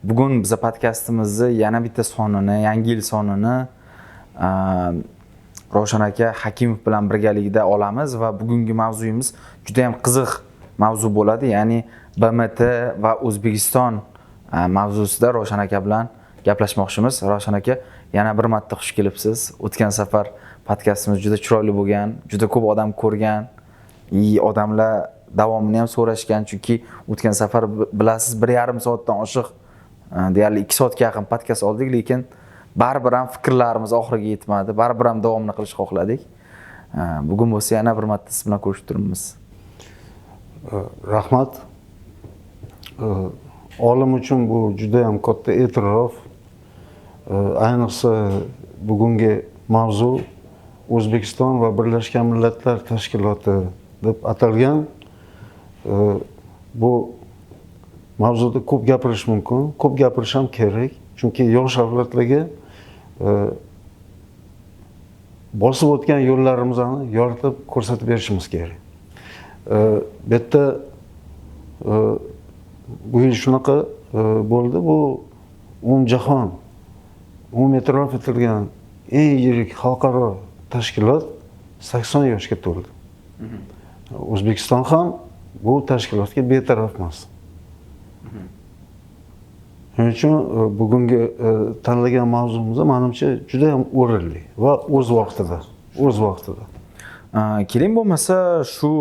Bugun biz podkastimizni yana bitta sonini, Yangi yil sonini Ravshan aka Hakimov bilan birgalikda olamiz va bugungi mavzuyimiz juda ham qiziq mavzu bo'ladi. Ya'ni BMT va O'zbekiston mavzusida Ravshan aka bilan gaplashmoqchimiz. Ravshan aka, yana bir marta xush kelibsiz. O'tgan safar podkastimiz juda chiroyli bo'lgan, juda ko'p odam ko'rgan. Odamlar davomini ham so'rashgan, chunki o'tgan safar bilasiz 1,5 soatdan oshiq, deyarli 2 soatga yaqin podkast oldik, lekin baribir ham fikrlarimiz oxiriga yetmadi. Baribir ham davomini qilishni xohladik. Bugun bo'lsa yana bir marta siz bilan ko'rishib turibmiz. Rahmat. Olim uchun bu juda ham katta e'tirof. Ayniqsa bugungi mavzu O'zbekiston va Birlashgan Millatlar Tashkiloti deb atalgan. Bu mavzuda ko'p gapirish mumkin, ko'p gapirish ham kerak. Chunki yosh avlodlarga bosib o'tgan yo'llarimizni yoritib ko'rsatib berishimiz kerak. Bu yerda bu yil shunaqa bo'ldi, bu umumjahon, e'tirof etilgan eng yirik xalqaro tashkilot 80 yoshga to'ldi. O'zbekiston ham bu tashkilotga betaraf emas. Shuning uchun bugungi tanlagan mavzumiz menimcha juda ham o'rinli va o'z vaqtida. Keling bo'lmasa shu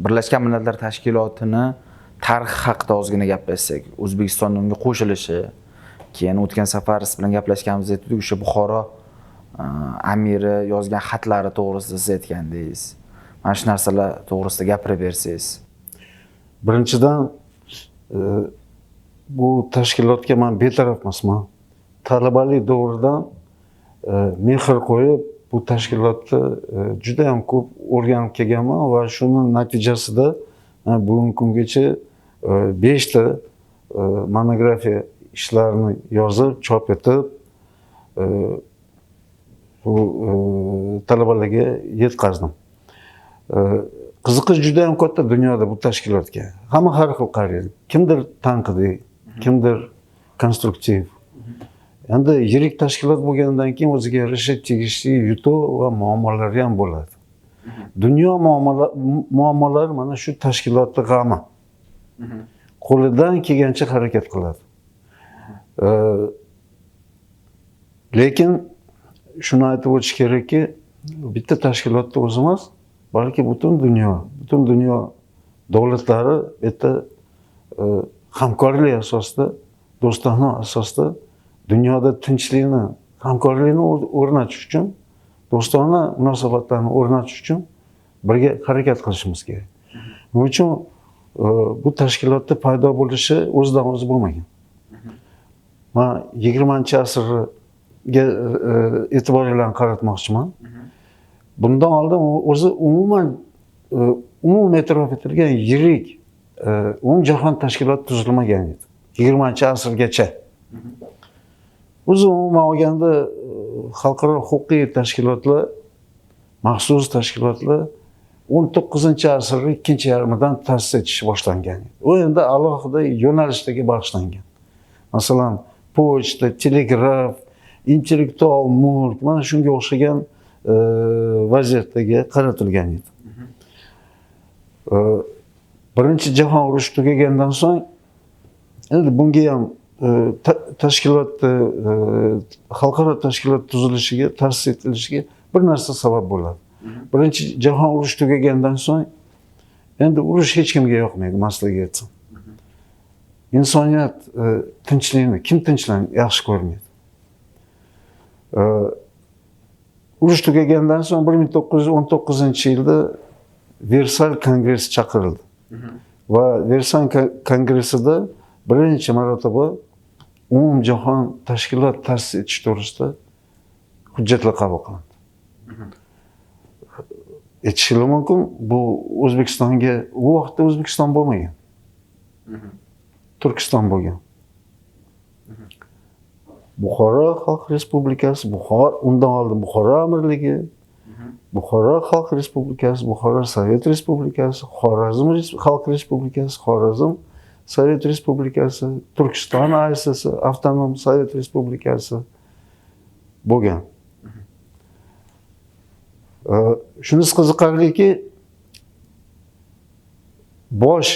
Birlashgan Millatlar Tashkilotini tarixi haqida ozgina gaplashsak. O'zbekiston unga qo'shilishi, keyin o'tgan safar siz bilan gaplashganimizda aytdik, o'sha Buxoro amiri yozgan xatlari to'g'risida siz aytgandingiz. Mana shu narsalar to'g'risida gapirib bersangiz. Birinchidan bu tashkilotga men betaraf emasman. Talabalik davridan mehr qo'yib bu tashkilotda juda ham ko'p o'rganib kelganman va shuning natijasida bugungi kungacha 5 ta monografiya ishlarini yozib, chop etib bu talabalarga yetkazdim. Qiziqish juda ham katta dunyoda bu tashkilotga. Hamma har xil qaraydi. Kimdir tanqidiy, kimdir konstruktiv. Endi yirik tashkilot bo'lgandan keyin o'ziga yarasha tegishli yutuq va muammolari ham bo'ladi. Dunyo muammolari mana shu tashkilotning g'ami. Qo'lidan kelgancha harakat qiladi. Lekin shuni aytib o'tish kerakki, bitta tashkilotda o'zi emas, balki butun dunyo davlatlari bitta hamkorlik asosida, do'stona asosida dunyoda tinchlikni, hamkorlikni o'rnatish uchun, do'stona munosabatlarni o'rnatish uchun birga harakat qilishimiz kerak. Buning uchun bu tashkilotda paydo bo'lishi o'zidan o'zi bo'lmagan. Men 20-asrga e'tiboringlarni qaratmoqchiman. Bundan oldin o'zi umuman e'tirof etilgan yirik umumjahon tashkiloti tuzilmagan edi. 20-asrgacha. O'zi umuman olganda xalqaro huquqiy tashkilotlar, maxsus tashkilotlar 19-asrning ikkinchi yarmidan ta'sis etish boshlangan. U endi alohida yo'nalishlarga bag'ishlangan. Masalan, pochta, telegraf, intellektual mulk, mana shunga o'xshagan vaziyatlarga qaratilgan edi. Birinchi jahon urushi tugagandan so'ng endi bunga ham xalqaro tashkilot tuzilishiga, ta'sis etilishiga bir narsa sabab bo'ladi. Birinchi jahon urushi tugagandan so'ng endi urush hech kimga yoqmaydi, maslaga aytsam. Insoniyat tinchlikni, kim tinchlikni yaxshi ko'rmaydi. Urush tugagandan so'ng 1919-yilda Versal kongressi chaqirildi. Va Versal kongressida birinchi marotaba umumjahon tashkilot ta'sis etish to'g'risida hujjatlar qabul qilindi. Aytishingiz mumkin, bu O'zbekistonga, u vaqtda O'zbekiston bo'lmagan. Turkiston bo'lgan. Buxoro Xalq Respublikasi, undan oldin Buxoro amirligi, Buxoro Xalq Respublikasi, Buxoro Sovet Respublikasi, Xorazm Xalq Respublikasi, Xorazm Sovet Respublikasi, Turkiston ASS, Avtonom Sovet Respublikasi bo'lgan. Shunisi qiziqarliki, bosh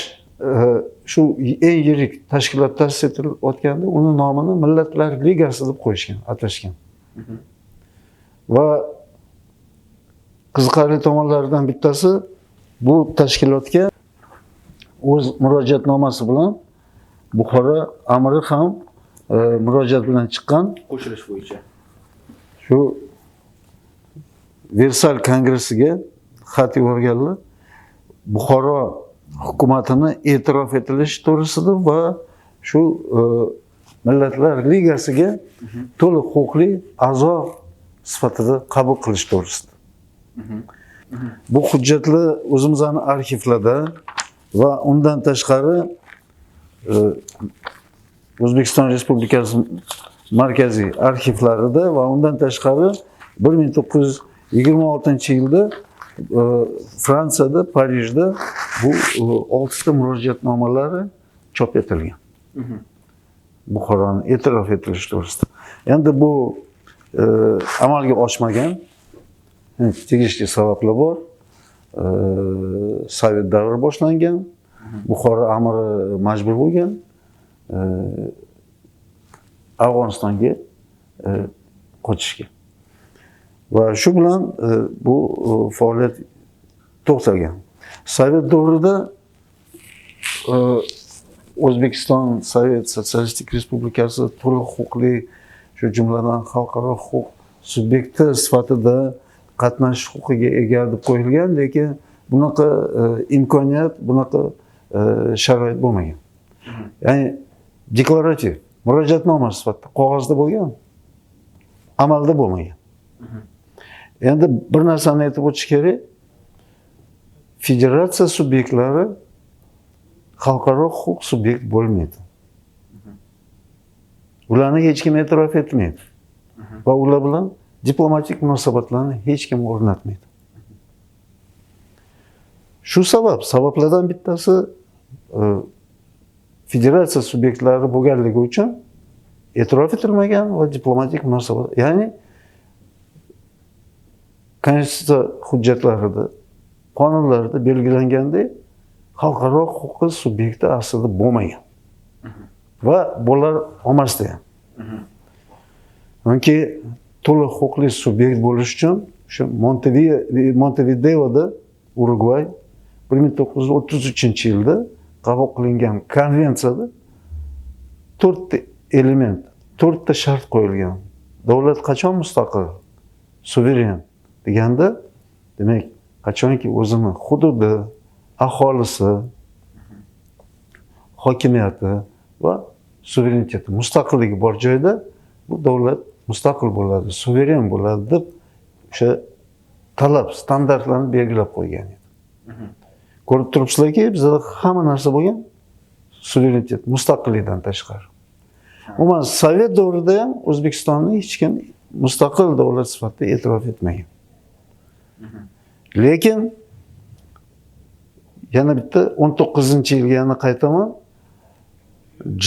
shu eng yirik tashkilot ta'sis etilayotganda uni nomini Millatlar Ligasi deb qo'yishgan, atashgan. Va qiziqarli tomonlaridan bittasi, bu tashkilotga o'z murojaatnomasi bilan Buxoro amiri ham murojaat bilan chiqqan. Qo'shilish bo'yicha. Shu Versal kongressiga xat yuborganlar. Buxoro hukumatini e'tirof etilishi to'g'risida va shu Millatlar Ligasiga to'liq huquqli a'zo sifatida qabul qilish to'g'risida. Bu hujjatlar o'zimizning arxivlarda va undan tashqari O'zbekiston Respublikasi markaziy arxivlarida va undan tashqari 1926-yilda Fransiyada, Parijda bu 6 ta murojaatnomalari chop etilgan. Buxoroni e'tirof etilishi to'g'risida. Endi bu amalga oshmagan. Tegishli sabablar bor. Sovet davri boshlangan. Buxoro amiri majbur bo'lgan. Afg'onistonga qochishga. Va shu bilan bu faoliyat to'xtagan. Sovet davrida O'zbekiston Sovet Sotsialistik Respublikasi to'liq huquqli, shu jumladan xalqaro huquq subyekti sifatida qatnashish huquqiga ega deb qo'yilgan, lekin bunaqa imkoniyat, bunaqa sharoit bo'lmagan. Ya'ni deklarativ, murojaatnoma sifatida qog'ozda bo'lgan, amalda bo'lmagan. Endi bir narsani aytib o'tish kerak. Federatsiya subyektlari xalqaro huquq subyekt bo'lmaydi. Ularni hech kim e'tirof etmaydi. Va ular bilan diplomatik munosabatlarni hech kim o'rnatmaydi. Shu sabablardan bittasi federatsiya subyektlari bo'lganligi uchun e'tirof etilmagan va diplomatik munosabat, ya'ni konstitutsiya hujjatlarida, qonunlarda belgilangandek xalqaro huquq subyekti aslida bo'lmagan. Va bo'lar olmasdi ham. Chunki to'liq huquqli subyekt bo'lish uchun shu Montevideoda, Urugvay 1933-yilda qabul qilingan konvensiyada 4 ta element, 4 ta shart qo'yilgan. Davlat qachon mustaqil, suveren deganda, demak, qachonki o'zini hududi, aholisi, hokimiyati va suvereniteti, mustaqilligi bor joyda bu davlat mustaqil bo'ladi, suveren bo'ladi deb o'sha talab, standartlarni belgilab qo'ygan edi. Ko'rib turibsizlarki, bizda hamma narsa bo'lgan, suverenitet, mustaqillikdan tashqari. Umuman Sovet davrida ham O'zbekistonni hech kim mustaqil davlat sifatida e'tirof etmagan. Lekin yana bitta 19-yilga yana qaytaman,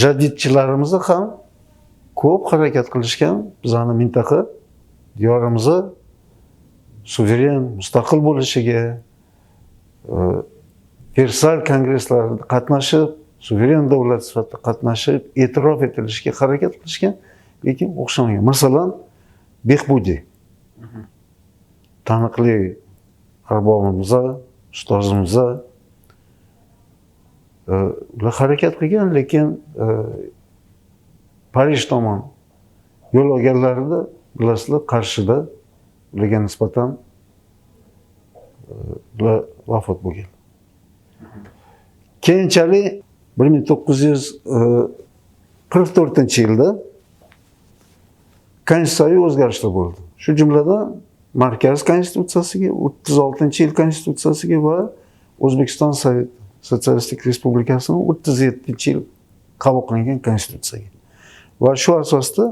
jadidchilarimiz ham ko'p harakat qilishgan, bizning mintaqa diyorimizni suveren, mustaqil bo'lishiga, Versal kongresslarida qatnashib, suveren davlat sifatida qatnashib, e'tirof etilishiga harakat qilishgan, lekin o'xshamagan. Masalan, Behbudiy taniqli arbobimiz, ustozimiz ular harakat qilgan, lekin Parij tomon yo'l olganlarida bilasizlar, Qarshida ularga nisbatan ular vafot bo'lgan. Keyinchalik 1944-yilda konstitutsiyaviy o'zgarishlar bo'ldi. Shu jumladan Markaz konstitutsiyasiga, 36-yil konstitutsiyasiga va O'zbekiston Sovet Sotsialistik Respublikasining 37-yil qabul qilingan konstitutsiyaga. Va shu asosda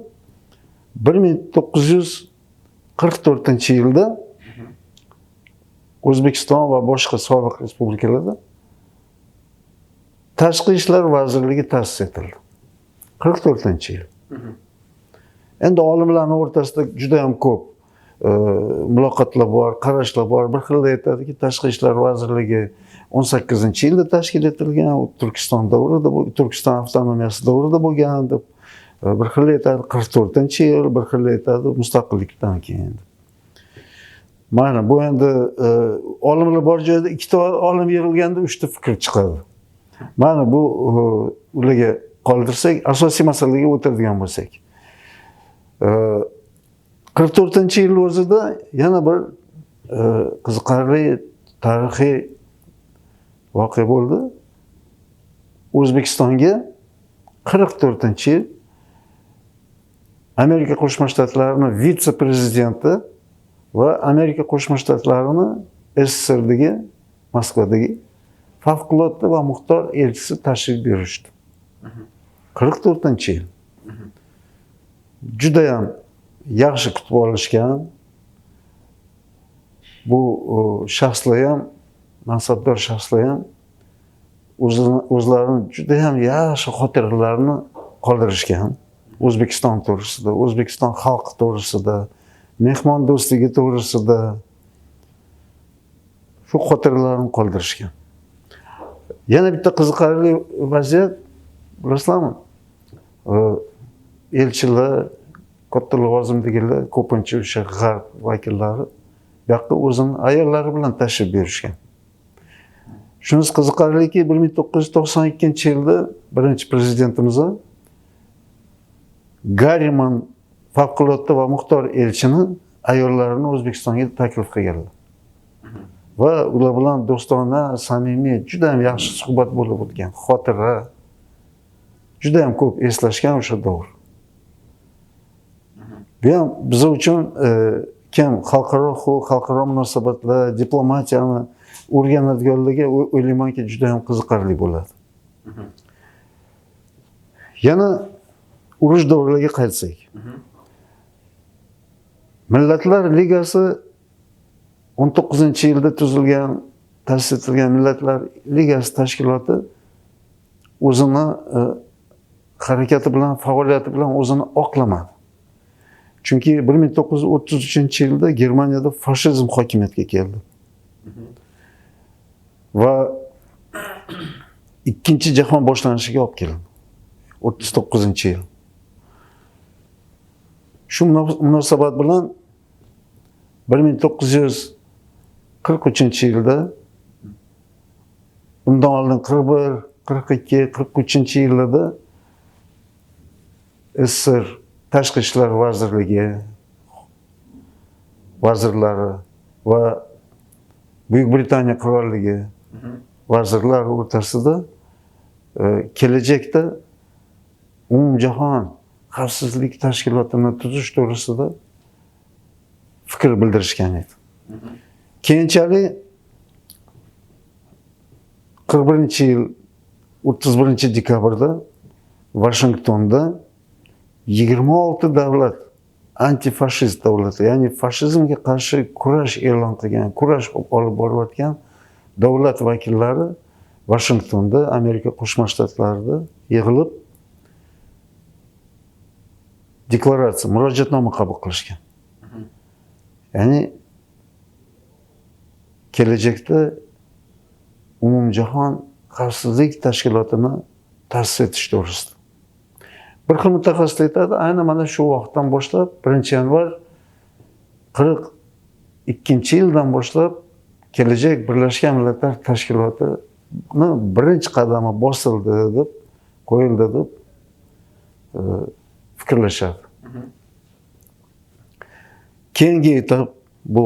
1944-yilda O'zbekiston va boshqa sobiq respublikalarda Tashqi ishlar vazirligi ta'sis etildi. 44-yil. Endi olimlarning o'rtasida juda ham ko'p muloqotlar bor, qarashlar bor. Bir xil aytadiki, Tashqi ishlar vazirligi 18-yilda tashkil etilgan, Turkiston davrida, Turkiston avtonomiyasi davrida bo'lgan deb. Bir xil aytadi 44-yil, bir xil aytadi mustaqillikdan keyin. Mana bu endi olimlar bor joyda ikkita olim yig'ilganda 3 ta fikr chiqadi. Mana bu ularga qoldirsak, asosiy masalaga o'tiradigan bo'lsak. 44-yil o'zida yana bir qiziqarli tarixiy voqea bo'ldi. O'zbekistonga 44-yil Amerika Qo'shma Shtatlarining vitse-prezidenti va Amerika Qo'shma Shtatlarining SSRdagi Moskvadagi favqulodda va muxtor elchisi tashrif buyurishdi. 44-yil. Juda ham yaxshi kutib olishgan. Bu shaxslar ham, mansabdor shaxslar ham o'zlarining juda ham yaxshi xotiralarini qoldirishgan. O'zbekiston to'g'risida, O'zbekiston xalqi to'g'risida, mehmondo'stligi to'g'risida shu xotiralarni qoldirishgan. Yana bitta qiziqarli vaziyat, bilasizlarmi? Elchilar, katta lavozimdagilar, ko'pincha o'sha g'arb vakillari bu yoqqa o'zini ayollari bilan tashrif buyurishgan. Shunisi qiziqarliki, 1992-yilda birinchi prezidentimiz Gariman favqulodda va muxtor elchini ayollarini O'zbekistonga taklif qilganlar. Va ular bilan do'stona, samimiy, juda ham yaxshi suhbat bo'lib o'tgan. Xotira juda ham ko'p eslashgan o'sha davr. Bu ham biz uchun kim xalqaro huquq, xalqaro munosabatlar, diplomatiyani o'rganadiganlarga o'ylaymanki juda ham qiziqarli bo'ladi. Yana urush davrlariga qaytsak. Millatlar Ligasi 19-yilda tuzilgan, ta'sis etilgan Millatlar Ligasi tashkiloti o'zini harakati bilan, faoliyati bilan o'zini oqlamadi. Chunki 1933-yilda Germaniyada fashizm hokimiyatga keldi. Va ikkinchi jahon boshlanishiga olib keldi. 39-yil. Shu munosabat bilan 1943-yilda undan oldin 41, 42, 43-yillarda SSR Tashqi ishlar vazirligi vazirlari va Buyuk Britaniya qirolligi vazirlari o'rtasida kelajakda umumjahon xavfsizlik tashkilotini tuzish to'g'risida fikr bildirishgan edi. Keyinchalik 41-yil 31-dekabrda Washingtonda 26 davlat antifashist davlati, ya'ni fashizmga qarshi kurash e'lon qilgan, kurash olib borayotgan davlat vakillari Washingtonda, Amerika Qo'shma Shtatlarida yig'ilib deklaratsiya, murojaatnoma qabul qilishgan. Ya'ni kelajakda umumjahon xavfsizlik tashkilotini ta'sis etish to'g'risida. Bir xil mutaxassis aytadi, aynan mana shu vaqtdan boshlab 1-yanvar 42-yildan boshlab kelajak Birlashgan Millatlar Tashkilotini birinchi qadami bosildi deb, qo'yildi deb fikrlashadi. Keyingi etap bu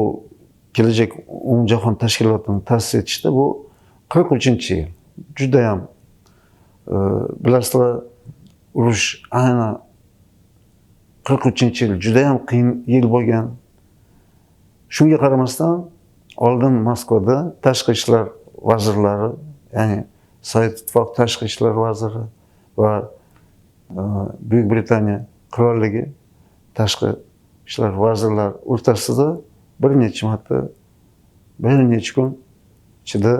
kelajak umumjahon tashkilotini ta'sis etishda bu 43-yil. Juda ham bilasizlar, urush aynan 43-yil juda ham qiyin yil bo'lgan. Shunga qaramasdan oldin Moskvada tashqi ishlar vazirlari, ya'ni Sovet Ittifoqi tashqi ishlar vaziri va Buyuk Britaniya qirolligi tashqi ishlar vazirlari o'rtasida bir necha marta, bir necha kun ichida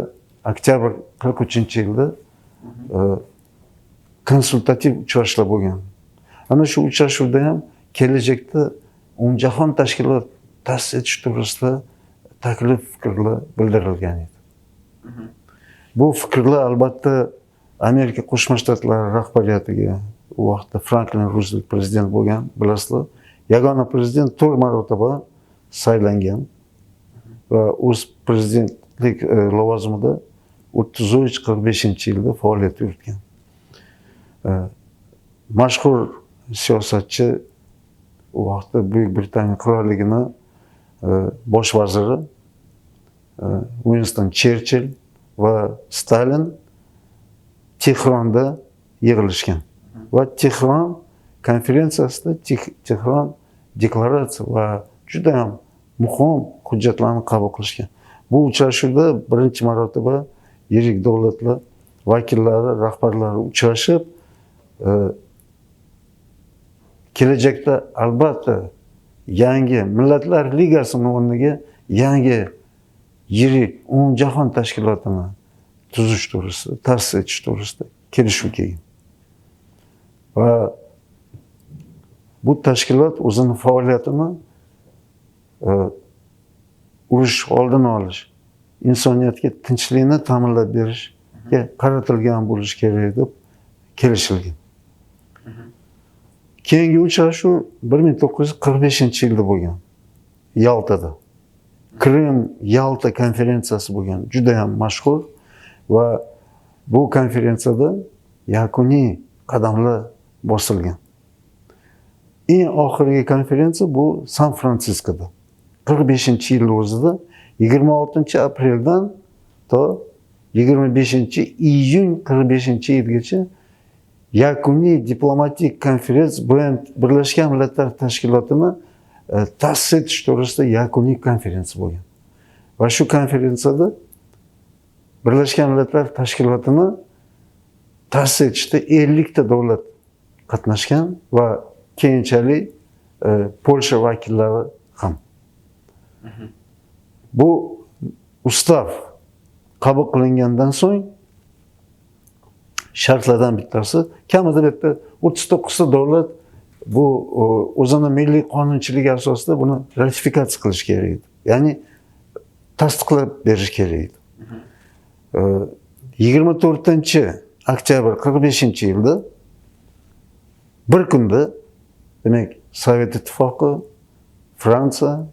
oktyabr 43-yilda konsultativ uchrashuvlar bo'lgan. Ana shu uchrashuvda ham kelajakda umumjahon tashkilot ta'sis etish to'g'risida taklif fikrlar bildirilgan edi. Bu fikrlar albatta Amerika Qo'shma Shtatlari rahbariyatiga, u vaqtda Franklin Ruзвельт prezident bo'lgan, bilasizlar. Yagona prezident 4 marotaba saylangan va o'z prezidentlik lavozimida 33-45-yilda faoliyat yuritgan. Mashhur siyosatchi, u vaqtda Buyuk Britaniya qirolligini bosh vaziri Winston Cherchill va Stalin Tehronda yig'ilishgan va Tehron konferensiyasida Tehron deklaratsiya va juda ham muhim hujjatlarni qabul qilishgan. Bu uchrashuvda birinchi marotaba yirik davlatlar vakillari, rahbarlari uchrashib, kelajakda albatta yangi Millatlar Ligasini o'rniga yangi yirik umumjahon tashkilotini tuzish to'g'risida, ta'sis etish to'g'risida kelishuv kelgan. Va bu tashkilot o'zini faoliyatini urush oldini olish, insoniyatga tinchlikni ta'minlab berishga qaratilgan bo'lishi kerak deb kelishilgan. Keyingi uchrashuv 1945-yilda bo'lgan, Yaltada. Krim Yalta konferensiyasi bo'lgan, juda ham mashhur va bu konferensiyada yakuniy qadamlar bosilgan. Eng oxirgi konferensiya bu San Fransiskoda. 45-yil o'zida 26-apreldan to 25-iyun 45-yilgacha yakuniy diplomatik konferensiya Birlashgan Millatlar Tashkilotini ta'sis etish to'g'risida yakuniy konferensiya bo'lgan. Va shu konferensiyada Birlashgan Millatlar Tashkilotini ta'sis etishda 50 ta davlat qatnashgan va keyinchalik Polsha vakillari ham. Bu ustav qabul qilingandan so'ng shartlardan bittasi, kamida bitta 39 ta davlat bu o'zini milliy qonunchiligi asosida buni ratifikatsiya qilish kerak edi. Ya'ni tasdiqlab berish kerak edi. 24-oktyabr 45-yilda bir kunda, demak, Sovet Ittifoqi, Fransiya,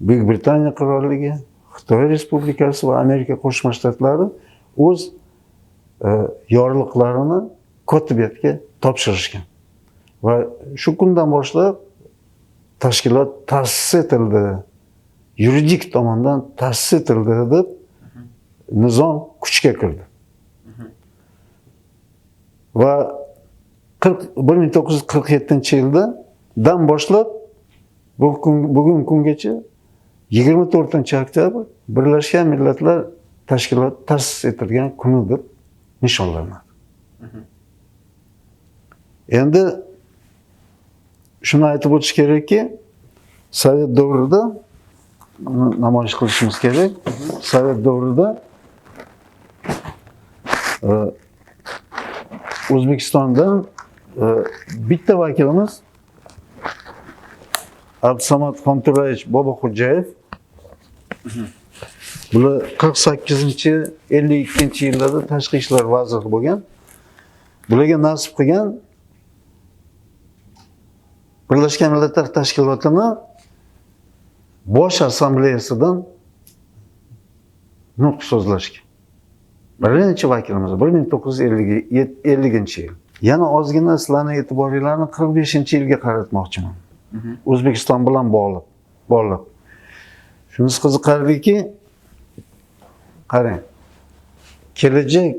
Buyuk Britaniya qirolligi, Xitoy Respublikasi va Amerika Qo'shma Shtatlari o'z yorliqlarini kotibiyatga topshirishgan. Va shu kundan boshlab tashkilot ta'sis etildi, yuridik tomondan ta'sis etildi deb nizom kuchga kirdi. Va 1947-yildan boshlab bugun kungacha 24-oktyabr Birlashgan Millatlar Tashkiloti ta'sis etilgan kuni deb nishonlanadi. Endi shuni aytib o'tish kerakki, Sovet davrida namoyish qilishimiz kerak. Sovet davrida O'zbekistondan bitta vakilimiz Abdusamad Xonto'rayevich Boboxo'jayev, bular 48-52-yillarda tashqi ishlar vaziri bo'lgan. Bularga nasib qilgan Birlashgan Millatlar Tashkilotini bosh assambleyasidan nutq so'zlashga. Birinchi vakilimiz 1950-yil. Yana ozgina sizlarning e'tiboringlarni 45-yilga qaratmoqchiman. O'zbekiston bilan bog'liq. Shunisi qiziqarliki, qarang, kelajak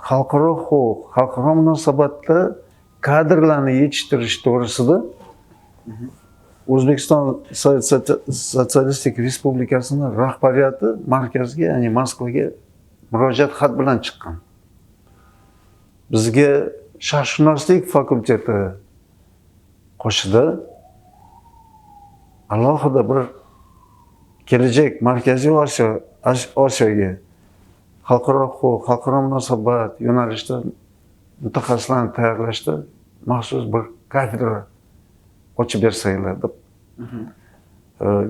xalqaro huquq, xalqaro munosabatda kadrlarni yetishtirish to'g'risida O'zbekiston Sotsialistik Respublikasining rahbariyati markazga, ya'ni Moskvaga murojaat xat bilan chiqqan. Bizga sharqshunoslik fakulteti qoshida alohida bir kelajak Markaziy Osiyoga xalqaro huquq, xalqaro munosabat yo'nalishida mutaxassislarni tayyorlashda maxsus bir kafedra ochib bersanglar deb.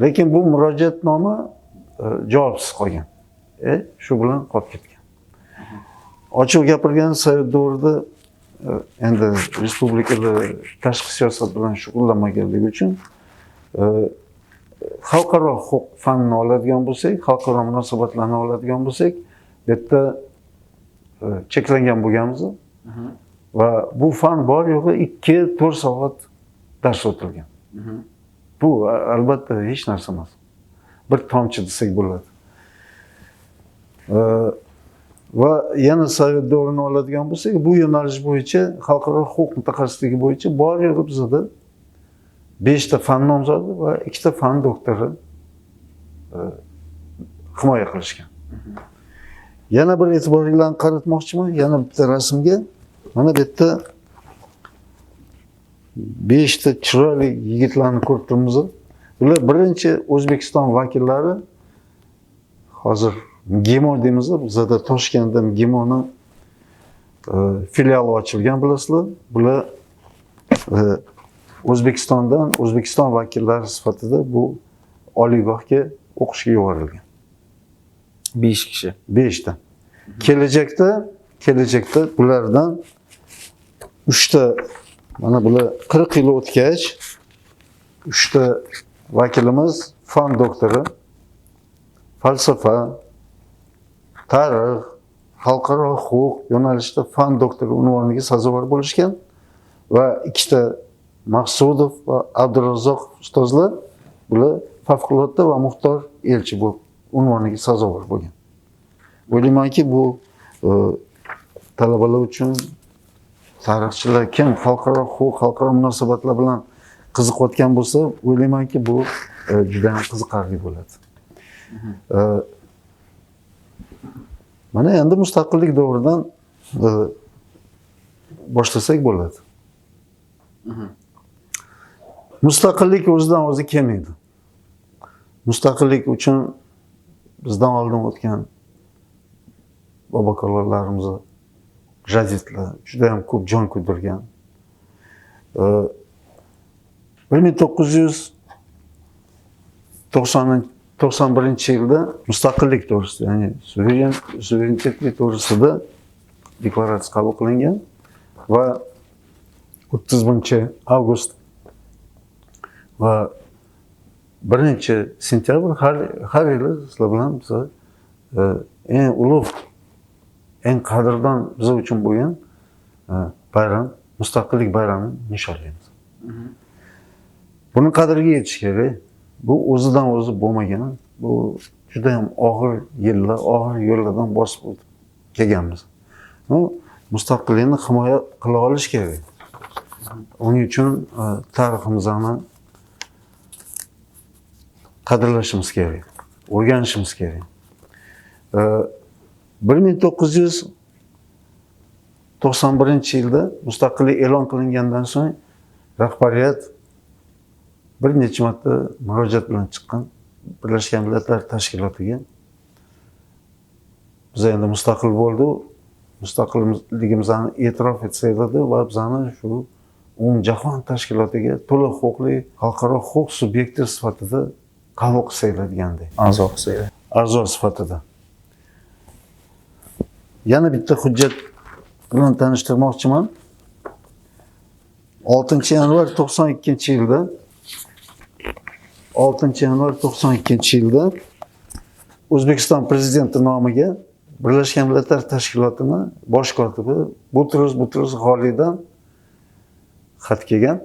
Lekin bu murojaatnoma javobsiz qolgan. Shu bilan qolib ketgan. Ochiq gapirgan Sovet davrida endi respublikada tashqi siyosat bilan shug'ullanmaganligi uchun xalqaro huquq fanini oladigan bo'lsak, xalqaro munosabatlarni oladigan bo'lsak, bu yerda cheklangan bo'lganmiz va bu fan bor yo'g'i 2-4 soat dars o'tilgan. Bu albatta hech narsa emas. Bir tomchi desak bo'ladi. Va yana Sovet davrini oladigan bo'lsak, bu yo'nalish bo'yicha xalqaro huquq mutaxassisligi bo'yicha bor yo'g'i bizda 5 ta fan nomzodi va 2 ta fan doktori himoya qilishgan. Yana bir e'tiboringlarni qaratmoqchiman, yana bitta rasmga. Mana bu yerda 5 ta chiroyli yigitlarni ko'rib turibmiz. Bular birinchi O'zbekiston vakillari. Hozir MGIMO deymiz, bizda Toshkentda MGIMOning filiali ochilgan, bilasizlar. Bular O'zbekistondan O'zbekiston vakillari sifatida bu oliygohga o'qishga yuborilgan. 5 kishi. 5 ta. Kelajakda bulardan 3 ta, mana bular 40 yil o'tgach 3 ta vakilimiz fan doktori, falsafa, tarix, xalqaro huquq yo'nalishida fan doktori unvoniga sazovor bo'lishgan va 2 ta Maqsudov va Abdurazzoq ustozlar bular favqulodda va muxtor elchi bu unvoniga sazovor bo'lgan. O'ylaymanki, bu talabalar uchun, tarixchilar kim xalqaro huquq, xalqaro munosabatlar bilan qiziqayotgan bo'lsa, o'ylaymanki, bu juda ham qiziqarli bo'ladi. Mana endi mustaqillik davridan boshlasak bo'ladi. Mustaqillik o'zidan o'zi kelmaydi. Mustaqillik uchun bizdan oldin o'tgan bobokalonlarimiz, jadidlar juda ham ko'p jon kuydirgan. 1991-yilda mustaqillik to'g'risida, ya'ni suverenitetlik to'g'risida deklaratsiya qabul qilingan va 30-avgust va 1-sentyabr har yili sizlar bilan biz eng ulug', eng qadrdon biz uchun bo'lgan bayram, mustaqillik bayramini nishonlaymiz. Buni qadriga yetish kerak. Bu o'zidan o'zi bo'lmagan. Bu juda ham og'ir yillar, og'ir yo'llardan bosib o'tib kelganmiz. Mustaqillikni himoya qila olish kerak. Uning uchun tariximizni qadrlashimiz kerak, o'rganishimiz kerak. 1991-yilda mustaqillik e'lon qilingandan so'ng rahbariyat bir necha marta murojaat bilan chiqqan Birlashgan Millatlar Tashkilotiga. Biz endi mustaqil bo'ldik, mustaqilligimizni e'tirof etsak edi va bizani shu Umumjahon tashkilotiga to'liq huquqli xalqaro huquq subyekti sifatida qabul qilsanglar degandek. A'zo qilsanglar. A'zo sifatida. Yana bitta hujjat bilan tanishtirmoqchiman. 6-yanvar 92-yilda 6-yanvar 92-yilda O'zbekiston prezidenti nomiga Birlashgan Millatlar Tashkilotining bosh kotibi Butrus G'oliydan xat kelgan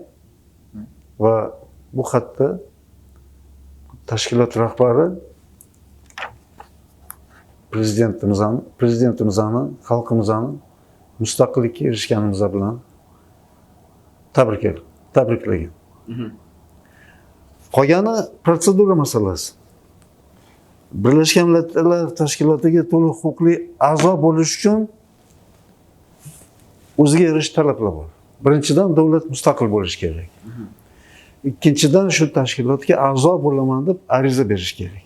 va bu xatda tashkilot rahbari prezidentimizni, xalqimizni mustaqillikka erishganimiz bilan tabriklagan. Qolgani protsedura masalasi. Birlashgan Millatlar Tashkilotiga to'liq huquqli a'zo bo'lish uchun o'ziga yarasha talablar bor. Birinchidan, davlat mustaqil bo'lishi kerak. Ikkinchidan, shu tashkilotga a'zo bo'laman deb ariza berish kerak.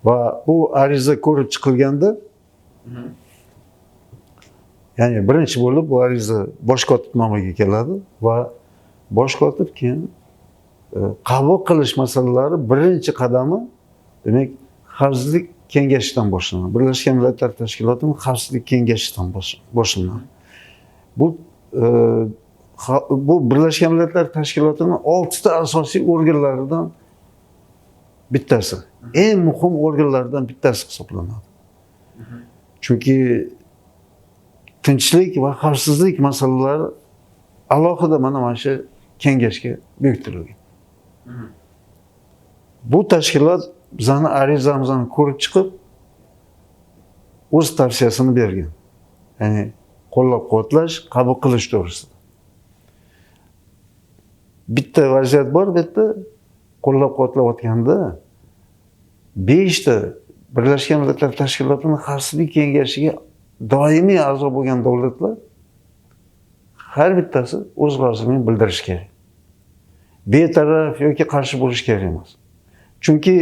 va bu ariza ko'rib chiqilganda ya'ni birinchi bo'lib bu ariza bosh kotib nomiga keladi va bosh kotib keyin qabul qilish masalalari birinchi qadami demak xavfsizlik kengashidan boshlanadi. Birlashgan Millatlar Tashkilotining xavfsizlik kengashidan boshlanadi. Bu Birlashgan Millatlar Tashkilotining 6 ta asosiy organlaridan bittasi. Eng muhim organlardan bittasi hisoblanadi. Chunki tinchlik va xavfsizlik masalalari alohida mana shu kengashga biriktirilgan. Bu tashkilot bizani arizamizni ko'rib chiqib, o'z tavsiyasini bergan. Ya'ni qo'llab-quvvatlash, qabul qilish to'g'risida. Bitta vaziyat bor, bu yerda qo'llab-quvvatlayotganda 5 ta Birlashgan Millatlar Tashkilotining Xavfsizlik kengashiga doimiy a'zo bo'lgan davlatlar har bittasi o'z roziligini bildirishi kerak. Betaraf yoki qarshi bo'lish kerak emas. Chunki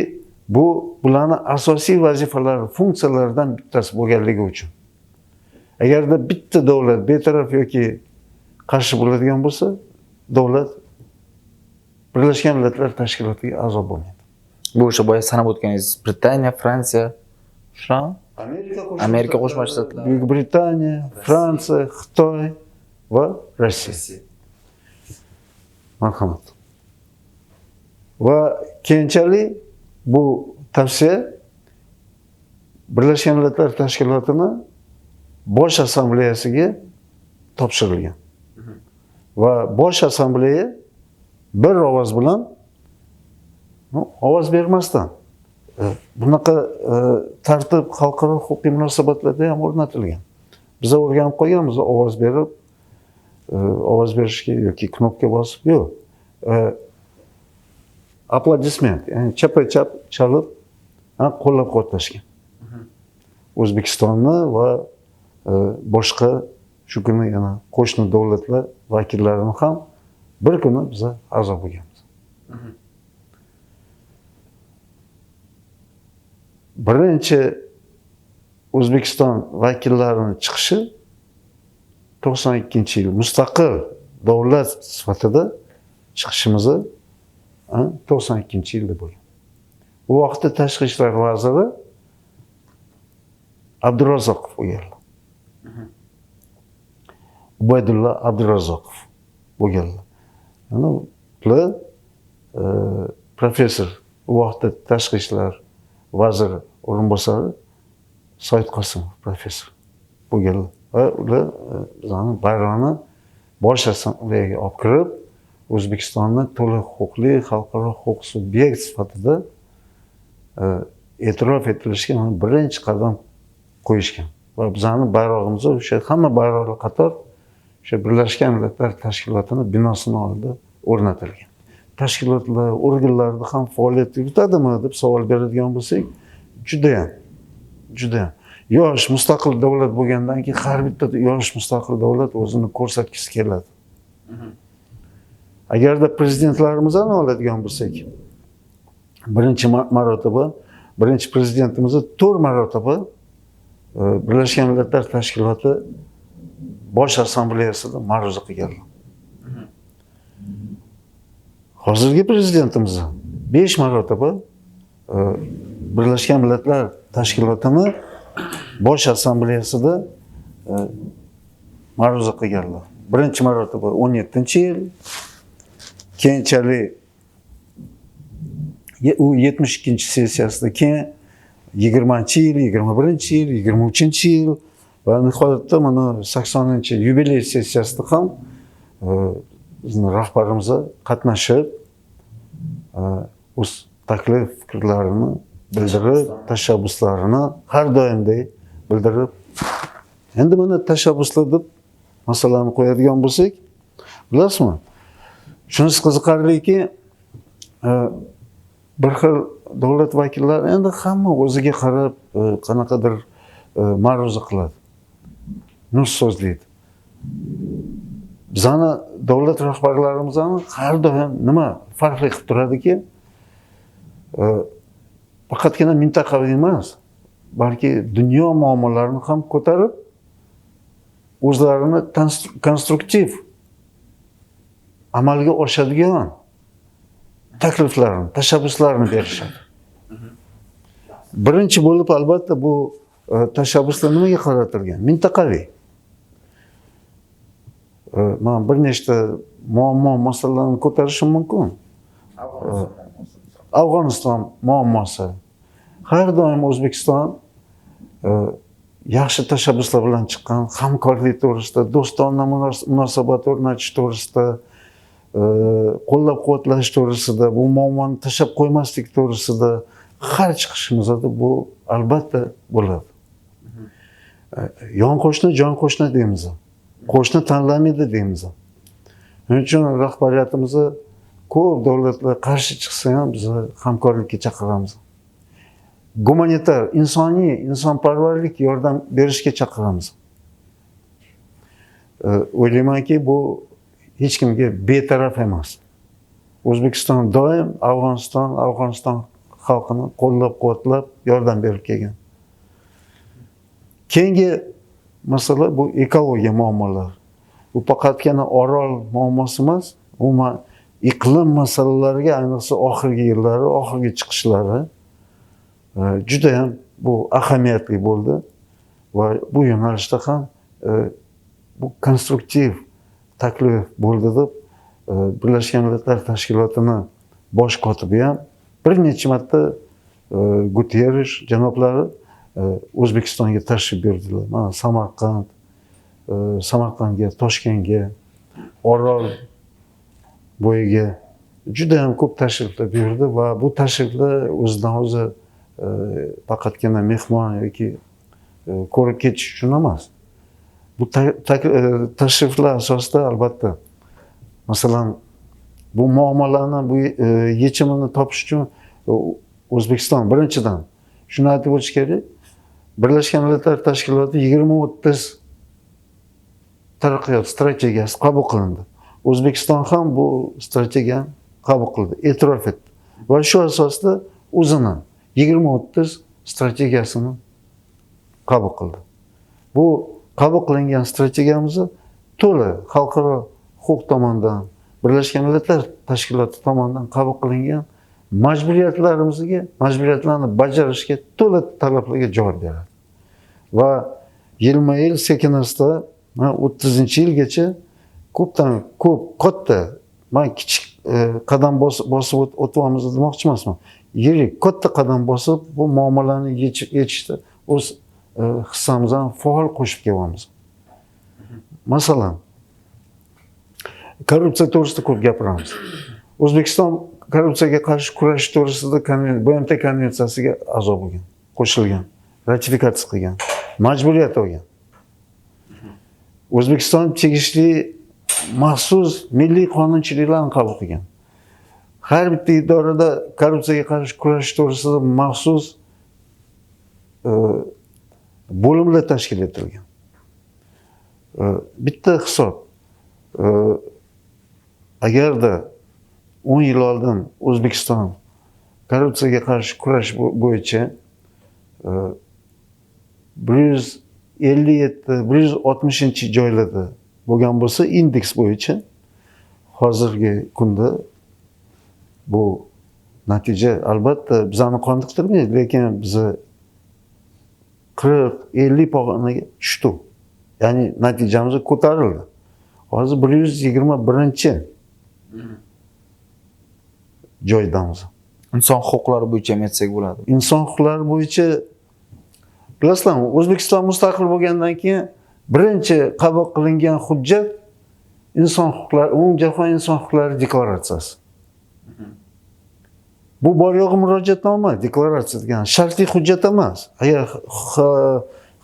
bu bularning asosiy vazifalari, funksiyalaridan bittasi bo'lganligi uchun. Agarda bitta davlat betaraf yoki qarshi bo'ladigan bo'lsa, davlat Birlashgan Millatlar Tashkilotiga a'zo bo'lmaydi. Bu o'sha boya sanab o'tganingiz Britaniya, Fransiya, shunaqa? Amerika Qo'shma Shtatlar, Buyuk Britaniya, Fransiya, Xitoy va Rossiya. Marhamat. Va keyinchalik bu tavsiya Birlashgan Millatlar Tashkilotining Bosh Assambleyasiga topshirilgan. Va Bosh Assambleya bir ovoz bilan ovoz bermasdan bunaqa tartib xalqaro huquqiy munosabatlarda ham o'rnatilgan. Biz o'rganib qo'yganmiz, ovoz berib, ovoz berishga yoki knopka bosib, yo'q. Aplodisment, ya'ni chapa-chap chalib, qo'llab-quvvatlashgan. O'zbekistonni va boshqa shu kuni yana qo'shni davlatlar vakillarini ham bir kuni biz a'zo bo'lganmiz. Birinchi O'zbekiston vakillarini chiqishi 92-yil mustaqil davlat sifatida chiqishimizni 92-yilda bo'lgan. Bu vaqtda tashqi ishlar vaziri Abdurazzoqov bo'lganlar. Ubaydulla Abdurazzoqov bo'lganlar. Yani ular professor, u vaqtda tashqi ishlar vaziri o'rinbosari Said Qosimov professor bo'lganlar. Va ular bizning bayrog'ni Bosh Assambleyaga olib kirib, O'zbekistonni to'liq huquqli xalqaro huquq subyekt sifatida e'tirof etilishiga birinchi qadam qo'yishgan. Va bizning bayrog'imiz o'sha hamma bayroqlar qator o'sha Birlashgan Millatlar Tashkilotining binosini oldida o'rnatilgan. Tashkilotlar, organlarda ham faoliyat yuritadimi deb savol beradigan bo'lsak, juda ham. Yosh mustaqil davlat bo'lgandan keyin har bitta yosh mustaqil davlat o'zini ko'rsatgisi keladi. Agarda prezidentlarimizni oladigan bo'lsak, birinchi prezidentimiz 4 marotaba Birlashgan Millatlar Tashkiloti Bosh Assambleyasida ma'ruza qilganlar. Hozirgi prezidentimiz 5 marotaba Birlashgan Millatlar Tashkilotining Bosh Assambleyasida ma'ruza qilganlar. Birinchi marotaba 17-yil, keyinchalik u 72-sessiyasida, keyin 20-yil, 21-yil, 23-yil va nihoyatda mana 80-yubiley sessiyasida ham bizning rahbarimiz qatnashib, o'z taklif fikrlarini bildirib, tashabbuslarini har doimday bildirib, endi mana tashabbuslar deb masalani qo'yadigan bo'lsak, bilasizmi? Shunisi qiziqarliki, bir xil davlat vakillari endi hamma o'ziga qarab qanaqadir ma'ruza qiladi, nus so'zlaydi. Bizani davlat rahbarlarimizni har doim nima farqli qilib turadiki, faqatgina mintaqaviy emas, balki dunyo muammolarini ham ko'tarib, o'zlarini konstruktiv amalga oshadigan takliflarni, tashabbuslarini berishadi. Birinchi bo'lib albatta bu tashabbuslar nimaga qaratilgan? Mintaqaviy. Men bir nechta muammo masalalarni ko'tarishim mumkin. Afg'oniston muammosi. Har doim O'zbekiston yaxshi tashabbuslar bilan chiqqan, hamkorlik to'g'risida, do'stona munosabat o'rnatish to'g'risida, qo'llab-quvvatlash to'g'risida, bu muammoni tashlab qo'ymaslik to'g'risida har chiqishimizda bu albatta bo'ladi. Yon qo'shni jon qo'shni deymiz. Qo'shni tanlamaydi deymiz. Shuning uchun rahbariyatimizni ko'p davlatlar qarshi chiqsa ham biz hamkorlikka chaqiramiz. Gumanitar, insoniy, insonparvarlik yordam berishga chaqiramiz. O'ylaymanki, bu hech kimga betaraf emas. O'zbekiston doim Afg'oniston xalqini qo'llab-quvvatlab yordam berib kelgan. Keyingi masala bu ekologiya muammolar. Bu faqatgina Orol muammosi emas, umuman iqlim masalalariga ayniqsa oxirgi yillari, oxirgi chiqishlari juda ham bu ahamiyatli bo'ldi va bu yo'nalishda ham bu konstruktiv taklif bo'ldi deb Birlashgan Millatlar Tashkilotini bosh kotibi ham bir necha marta Guterrish janoblari O'zbekistonga tashrif buyurdilar. Mana Samarqandga, Toshkentga, Orol bo'yiga juda ham ko'p tashriflar buyurdi va bu tashriflar o'zidan o'zi faqatgina mehmon yoki ko'rib ketish uchun emas. Bu tashriflar asosida albatta masalan bu muammolarni bu yechimini topish uchun O'zbekiston birinchidan shuni aytib o'tish kerak. Birlashgan Millatlar Tashkiloti 2030 taraqqiyot strategiyasi qabul qilindi. O'zbekiston ham bu strategiyani qabul qildi, e'tirof etdi. Va shu asosda o'zini 2030 strategiyasini qabul qildi. Bu qabul qilingan strategiyamizni to'la xalqaro huquq tomonidan, Birlashgan Millatlar Tashkiloti tomonidan qabul qilingan majburiyatlarni bajarishga to'la talablarga javob beradi. Va yilma-yil sekin-asta 30-yilgacha ko'pdan ko'p katta, men kichik qadam bosib o'tyapmiz demoqchi emasman. Yirik katta qadam bosib bu muammolarni yechishda o'z hissamizni faol qo'shib kelyapmiz. Masalan, korrupsiya to'g'risida ko'p gapiramiz. O'zbekiston korrupsiyaga qarshi kurashish to'g'risida BMT konvensiyasiga a'zo bo'lgan, qo'shilgan, ratifikatsiya qilgan, majburiyat olgan. O'zbekiston tegishli maxsus milliy qonunchiliklarni qabul qilgan. Har bitta idorada korrupsiyaga qarshi kurashish to'g'risida maxsus bo'limlar tashkil etilgan. Bitta hisob. Agarda 10 yil oldin O'zbekiston korrupsiyaga qarshi kurash bo'yicha 157-160 joylarda bo'lgan bo'lsa, indeks bo'yicha hozirgi kunda bu natija albatta bizani qoniqtirmaydi, lekin biz 40-50 pog'onaga tushdik. Ya'ni natijamiz ko'tarildi. Hozir 121 joydamiz. Inson huquqlari bo'yicha ham aytsak bo'ladi. Inson huquqlari bo'yicha bilasizlarmi, O'zbekiston mustaqil bo'lgandan keyin birinchi qabul qilingan hujjat inson huquqlari, umumjahon inson huquqlari deklaratsiyasi. Bu bor yo'g'i murojaatnoma, deklaratsiya degan shartli hujjat emas. Agar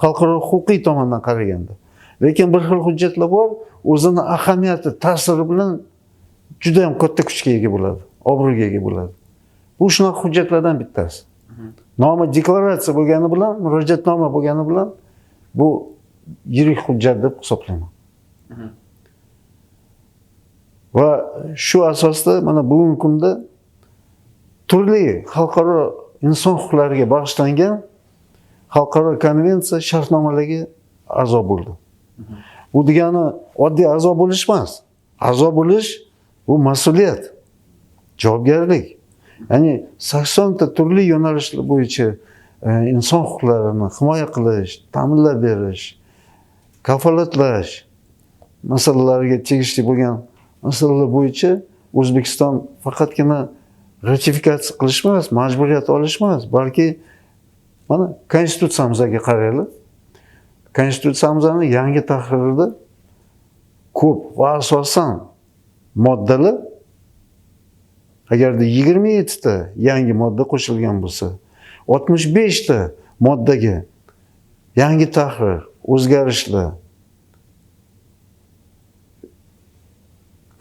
xalqaro huquqiy tomondan qaraganda. Lekin bir xil hujjatlar bor, o'zini ahamiyati, ta'siri bilan juda ham katta kuchga ega bo'ladi, obro'ga ega bo'ladi. Bu shunaqa hujjatlardan bittasi. Nomi deklaratsiya bo'lgani bilan, murojaatnoma bo'lgani bilan bu yirik hujjat deb hisoblayman. Va shu asosda mana bugungi kunda turli xalqaro inson huquqlariga bag'ishlangan xalqaro konvensiya shartnomalariga a'zo bo'ldi. Bu degani oddiy a'zo bo'lish emas. A'zo bo'lish bu mas'uliyat, javobgarlik. Ya'ni 80 ta turli yo'nalishlar bo'yicha inson huquqlarini himoya qilish, ta'minlab berish, kafolatlash masalalariga tegishli bo'lgan masalalar bo'yicha O'zbekiston faqatgina ratifikatsiya qilish emas, majburiyat olish emas, balki mana konstitutsiyamizga qaraylik. Konstitutsiyamizning yangi tahririda ko'p va asosan moddalar agarda 27 ta yangi modda qo'shilgan bo'lsa, 65 ta moddaga yangi tahrir, o'zgarishlar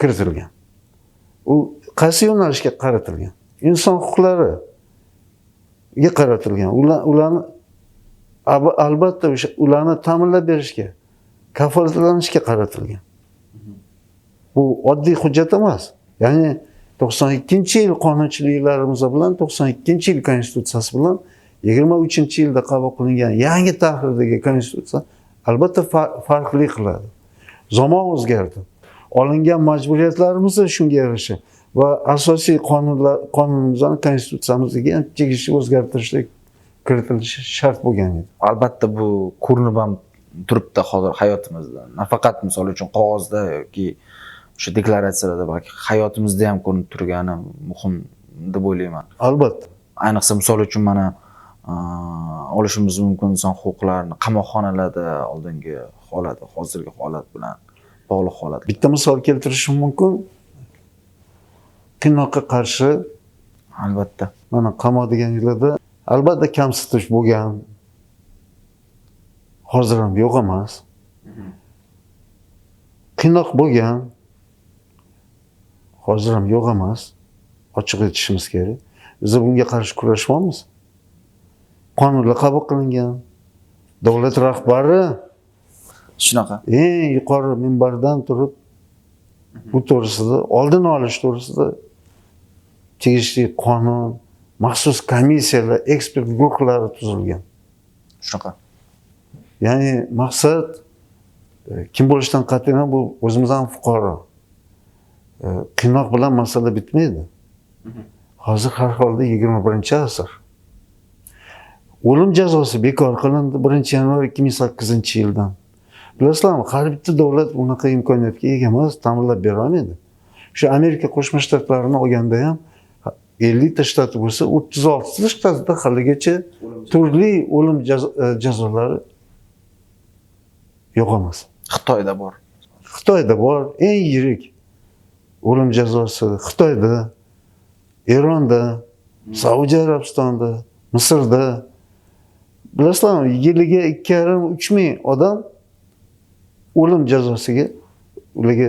kiritilgan. U qaysi yo'nalishga qaratilgan? Inson huquqlariga qaratilgan. Ularni albatta ularni ta'minlab berishga, kafolatlanishga qaratilgan. Bu oddiy hujjat emas. Ya'ni 92-yil qonunchiliklarimiz bilan 92-yil konstitutsiyasi bilan 23-yilda qabul qilingan yangi tahrirdagi konstitutsiya albatta farqli qiladi. Zamon o'zgardi. Olingan majburiyatlarimiz shunga yarasha va asosiy qonunimizning konstitutsiyamizga ham tegishli o'zgartirishlar kiritilishi shart bo'lgan edi. Albatta bu ko'rinib ham turibdi hozir hayotimizda. Nafaqat misol uchun qog'ozda yoki o'sha deklaratsiyalarda, balki hayotimizda ham ko'rinib turgani muhim deb o'ylayman. Albatta. Ayniqsa misol uchun mana olishimiz mumkin inson huquqlarini qamoqxonalarda oldingi holati, hozirgi holat bilan bog'liq holat. Bitta misol keltirishim mumkin. Qiynoqqa qarshi Albatta. mana qamoq degan yillarda albatta kamsitish bo'lgan. Hozir ham yo'q emas. Qiynoq bo'lgan. Hozir ham yo'q emas. Ochiq aytishimiz kerak. Biz bunga qarshi kurashmoqmiz. Qonunlar qabul qilingan. Davlat rahbari Shunaqa. eng yuqori minbardan turib bu to'g'risida oldini olish to'g'risida tegishli qonun, maxsus komissiyalar, ekspert guruhlari tuzilgan. Shunaqa. Ya'ni maqsad kim bo'lishidan qat'iy bu o'zimizdan fuqaro. Qiynoq bilan masala bitmaydi. Hozir har holda 21-asr. O'lim jazosi bekor qilindi 1-yanvar 2008-yildan. Bilasizlarmi, har bitta davlat unaqa imkoniyatga ega emas, ta'minlab bera olmaydi. Shu Amerika Qo'shma Shtatlarini olganda ham 50 ta shtati bo'lsa, 36 ta shtatida haligacha turli o'lim jazolari yo'q emas. Xitoyda bor. Xitoyda bor, eng yirik o'lim jazosi Xitoyda, Eronda, Saudiya Arabistonida, Misrda. Bilasizlarmi, yiliga 2,5-3 ming odam o'lim jazosiga ularga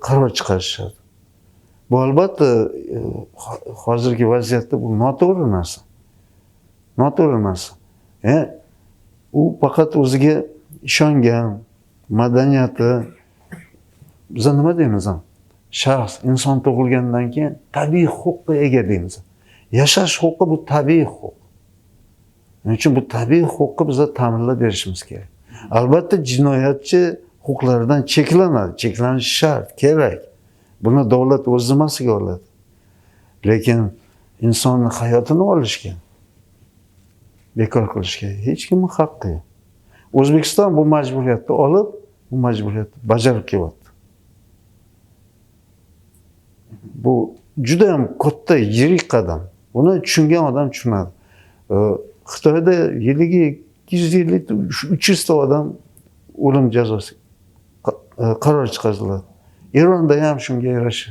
qaror chiqarishadi. Bu albatta hozirgi vaziyatda bu noto'g'ri narsa. Noto'g'ri narsa. U faqat o'ziga ishongan, madaniyati, biz nima deymiz? Shaxs, inson tug'ilgandan keyin tabiiy huquqqa ega deymiz. Yashash huquqi bu tabiiy huquq. Shuning uchun bu tabiiy huquqni biz ta'minlab berishimiz kerak. Albatta jinoyatchi huquqlaridan cheklanadi, cheklanishi shart, kerak. Buni davlat o'z zimmasiga oladi. Lekin insonning hayotini olishga, bekor qilishga hech kimning haqqi yo'q. O'zbekiston bu majburiyatni olib, bu majburiyatni bajarib kelyapti. Bu juda ham katta yirik qadam. Buni tushungan odam tushunadi. Xitoyda yiliga 250-300 ta odam o'lim jazosi qaror chiqariladi. Eronda ham shunga yarasha.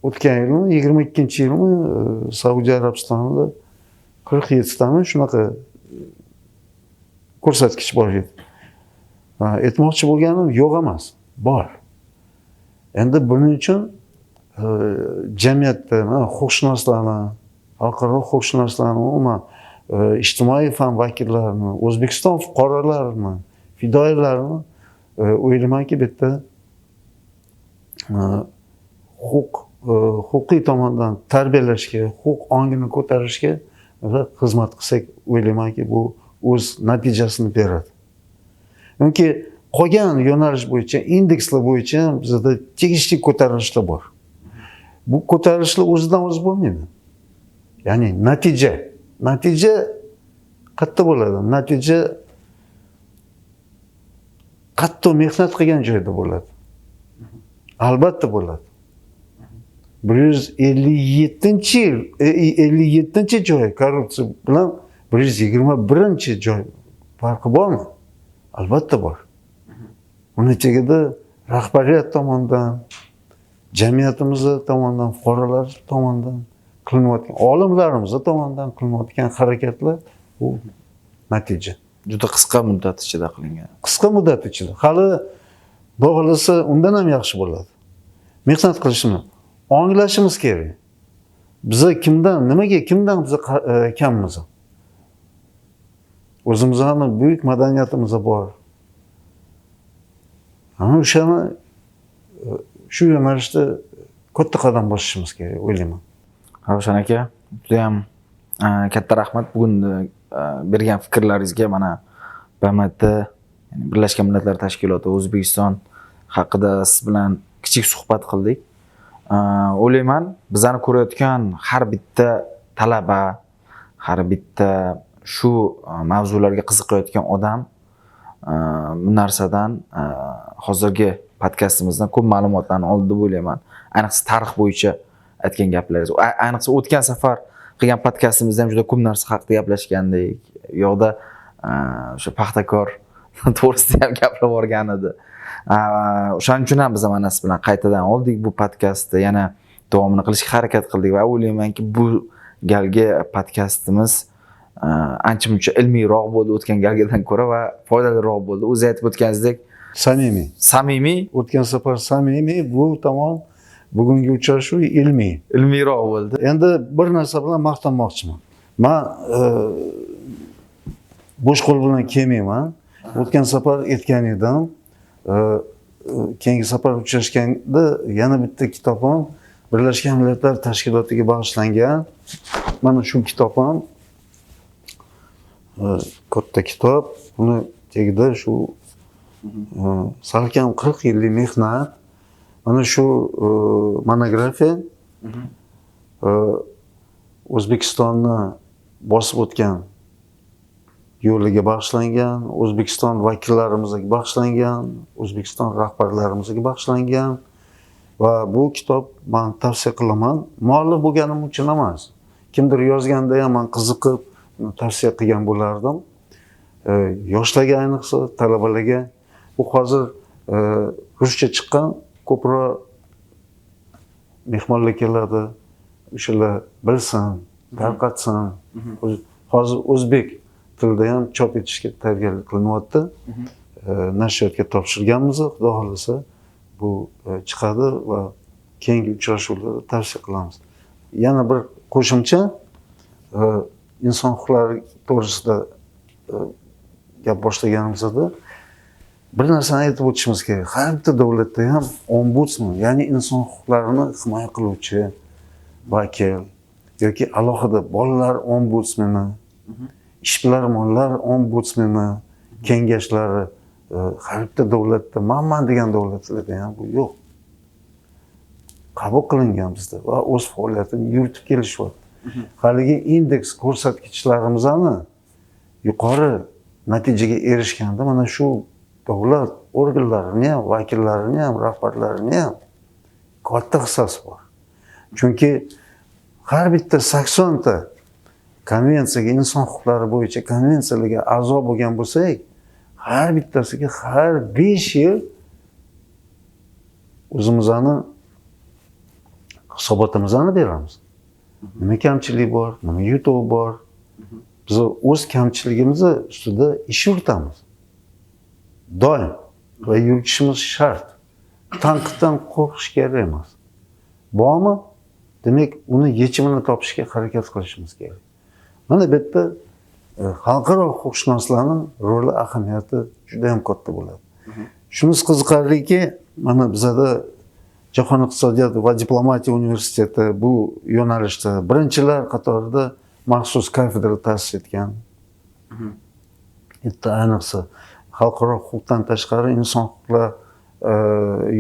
O'tgan yilmi, 22-yilmi Saudiya Arabistonida 47 tami shunaqa ko'rsatkich bor edi. Aytmoqchi bo'lganim yo'q emas, bor. Endi buning uchun jamiyatda huquqshunoslarni, xalqaro huquqshunoslarni, umuman ijtimoiy fan vakillarini, O'zbekiston fuqarolarini, fidoyilarini o'ylaymanki bitta huquq huquqiy tomondan tarbiyalashga, huquq ongini ko'tarishga xizmat qilsak, o'ylaymanki, bu o'z natijasini beradi. Chunki qolgan yo'nalish bo'yicha, indekslar bo'yicha bizda tegishli ko'tarilishlar bor. Bu ko'tarilishlar o'zidan o'zi bo'lmaydi. Ya'ni natija qayerda bo'ladi? Natija qattiq mehnat qilgan joyda bo'ladi. Albatta bo'ladi. 157-joy korrupsiya bilan 121-joy farqi bormi? Albatta bor. Uni ichida rahbariyat tomonidan, jamiyatimiz tomonidan, fuqarolar tomonidan qilinayotgan, olimlarimiz tomonidan qilinayotgan harakatlar bu natija. Juda qisqa muddat ichida qilingan. Qisqa muddat ichida. Hali bo'g'ilsa undan ham yaxshi bo'ladi. Mehnat qilishni anglashimiz kerak. Biza kimdan biz kammiz? O'zimizning buyuk madaniyatimiz bor. Ana o'shani shu yo'nalishda katta qadam bosishimiz kerak, o'ylayman. Ravshan aka, juda ham katta rahmat bugun bergan fikrlaringizga. Mana BMT, ya'ni Birlashgan Millatlar Tashkiloti O'zbekiston haqida siz bilan kichik suhbat qildik. O'ylayman, bizani ko'rayotgan har bitta talaba, har bitta shu mavzularga qiziqayotgan odam bu narsadan hozirgi podkastimizdan ko'p ma'lumotlarni oldi deb o'ylayman. Ayniqsa tarix bo'yicha aytgan gaplaringiz. Ayniqsa o'tgan safar qilgan podkastimizda ham juda ko'p narsa haqida gaplashgandik. U yoqda o'sha paxtakor to'g'risida ham gapirib borgan edi. O'shaning uchun ham biz mana siz bilan qaytadan oldik bu podkastni, yana davomini qilishga harakat qildik va o'ylaymanki, bu galgi podkastimiz ancha-muncha ilmiyroq bo'ldi o'tgan galgidan ko'ra va foydaliroq bo'ldi. O'zi aytib o'tganingizdek, samimiy. O'tgan safar samimiy, bu tomon bugungi uchrashuv ilmiyroq bo'ldi. Endi bir narsa bilan maqtanmoqchiman. Men bo'sh qo'l bilan kelmayman. O'tgan safar aytgan edim. Keyingi safar uchrashganda yana bitta kitobim Birlashgan Millatlar Tashkilotiga bag'ishlangan. Mana shu kitobim katta kitob. Buni tagida shu salkam 40 yillik mehnat. Mana shu monografiya O'zbekistonni bosib o'tgan yo'liga bag'ishlangan, O'zbekiston vakillarimizga bag'ishlangan, O'zbekiston rahbarlarimizga bag'ishlangan va bu kitob men tavsiya qilaman. Muallif bo'lganim uchun emas. Kimdir yozganda ham men qiziqib tavsiya qilgan bo'lardim. Yoshlarga, ayniqsa talabalarga bu hozir ruscha chiqqan, ko'proq mehmonlar keladi, o'shalar bilsin, tarqatsin. Hozir o'zbek tilida ham chop etishga tayyorgarlik qilinyapti. Nashriyotga topshirganmiz, xudo xolasa bu chiqadi va keyingi uchrashuvlarda tavsiya qilamiz. Yana bir qo'shimcha, inson huquqlari to'g'risida gap boshlaganimizda bir narsani aytib o'tishimiz kerak. Har bitta davlatda ham ombudsman, ya'ni inson huquqlarini himoya qiluvchi vakil yoki alohida bolalar ombudsmani, ishbilarmonlar ombudsmani kengashlari har bitta davlatda, man degan davlatlarda ham bu yo'q. Qabul qilingan bizda va o'z faoliyatini yuritib kelishyapti. Haligi indeks ko'rsatkichlarimizni yuqori natijaga erishganda mana shu davlat organlarini ham, vakillarini ham, rahbarlarini ham katta hissasi bor. Chunki har bitta 80 ta konvensiyaga, inson huquqlari bo'yicha konvensiyalarga a'zo bo'lgan bo'lsak, har bittasiga har 5 yil o'zimizning hisobotimizni beramiz. Nima kamchilik bor, nima yutuq bor. Biz o'z kamchiligimiz ustida ish yuritamiz. Doim va yuritishimiz shart. Tanqiddan qo'rqish kerak emas. Bormi? Demak, uni yechimini topishga harakat qilishimiz kerak. Mana bu yerda xalqaro huquqshunoslarning roli, ahamiyati juda ham katta bo'ladi. Shunisi qiziqarliki, mana bizada Jahon iqtisodiyot va diplomatiya universiteti bu yo'nalishda birinchilar qatorida maxsus kafedra ta'sis etgan. Bitta ayniqsa xalqaro huquqdan tashqari inson huquqlar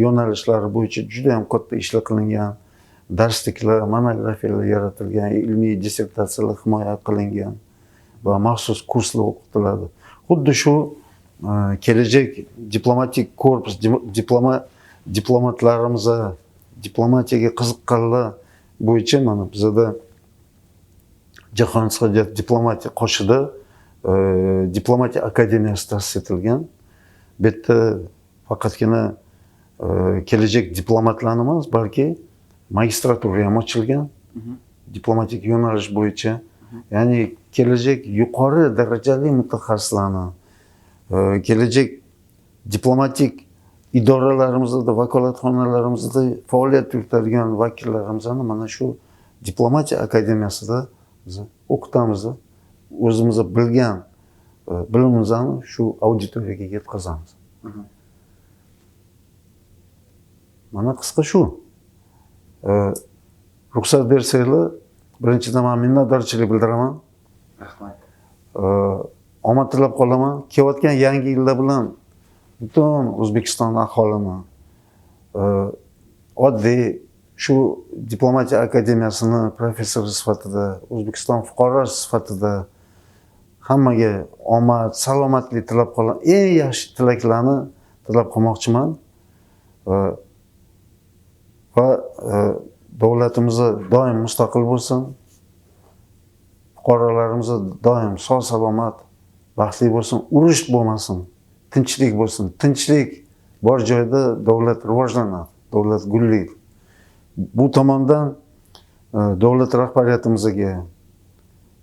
yo'nalishlari bo'yicha juda ham katta ishlar qilingan, darsliklar, monografiyalar yaratilgan, ilmiy dissertatsiyalar himoya qilingan va maxsus kurslar o'qitiladi. Xuddi shu kelajak diplomatik korpus, diplomatlarimiz, diplomatiyaga qiziqqanlar bo'yicha mana bizda Jahon iqtisodiyot diplomatiya qoshida diplomatiya akademiyasi ta'sis etilgan. Bu yerda faqatgina kelajak diplomatlar emas, balki magistratura ham ochilgan. Diplomatik yo'nalish bo'yicha, ya'ni kelajak yuqori darajali mutaxassislarni, kelajak diplomatik idoralarimizda, vakolatxonalarimizda faoliyat yuritadigan vakillarimizni mana shu diplomatiya akademiyasida biz o'qitamiz, o'zimiz bilgan bilimimizni shu auditoriyaga yetkazamiz. Mana qisqa shu. Ruxsat bersanglar, birinchidan men minnatdorchilik bildiraman. Rahmat. Omad tilab qolaman. Kelayotgan yangi yillar bilan butun O'zbekiston aholini oddiy shu diplomatiya akademiyasini professori sifatida, O'zbekiston fuqarosi sifatida hammaga omad, salomatlik tilab qolaman. Eng yaxshi tilaklarni tilab qolmoqchiman. Va davlatimiz doim mustaqil bo'lsin. Fuqarolarimiz doim sog' salomat, baxtli bo'lsin, urush bo'lmasin, tinchlik bo'lsin. Tinchlik bor joyda davlat rivojlanadi, davlat gullaydi. Bu tomondan davlat rahbariyatimizga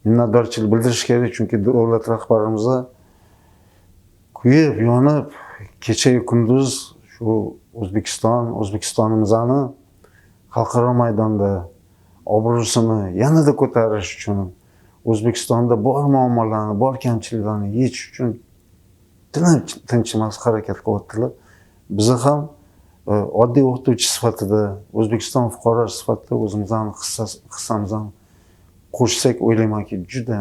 minnatdorchilik bildirish kerak, chunki davlat rahbarimiz kuyib, yonib, kecha-yu kunduz shu O'zbekistonimizni xalqaro maydonda obro'sini yanada ko'tarish uchun, O'zbekistonda bor muammolarni, bor kamchiliklarni yechish uchun tinchimas harakat qilyaptilar. Biz ham oddiy o'qituvchi sifatida, O'zbekiston fuqarosi sifatida o'zimizning hissamizni qo'shsak, o'ylaymanki, juda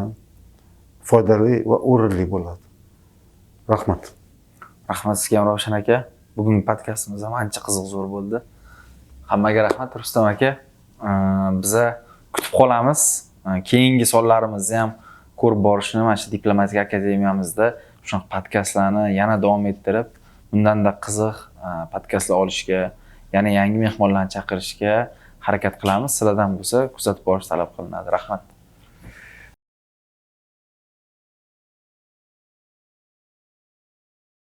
foydali va o'rinli bo'ladi. Rahmat. Rahmat sizga ham Ravshan aka. Bugungi podkastimiz ham ancha qiziq zo'r bo'ldi. Hammaga rahmat Rustam aka. Biza kutib qolamiz. Keyingi sonlarimizni ham ko'rib borishni mana shu diplomatik akademiyamizda shunaqa podkastlarni yana davom ettirib, bundanda qiziq podkastlar olishga, yana yangi mehmonlarni chaqirishga harakat qilamiz. Sizlardan bo'lsa kuzatib borish talab qilinadi. Rahmat.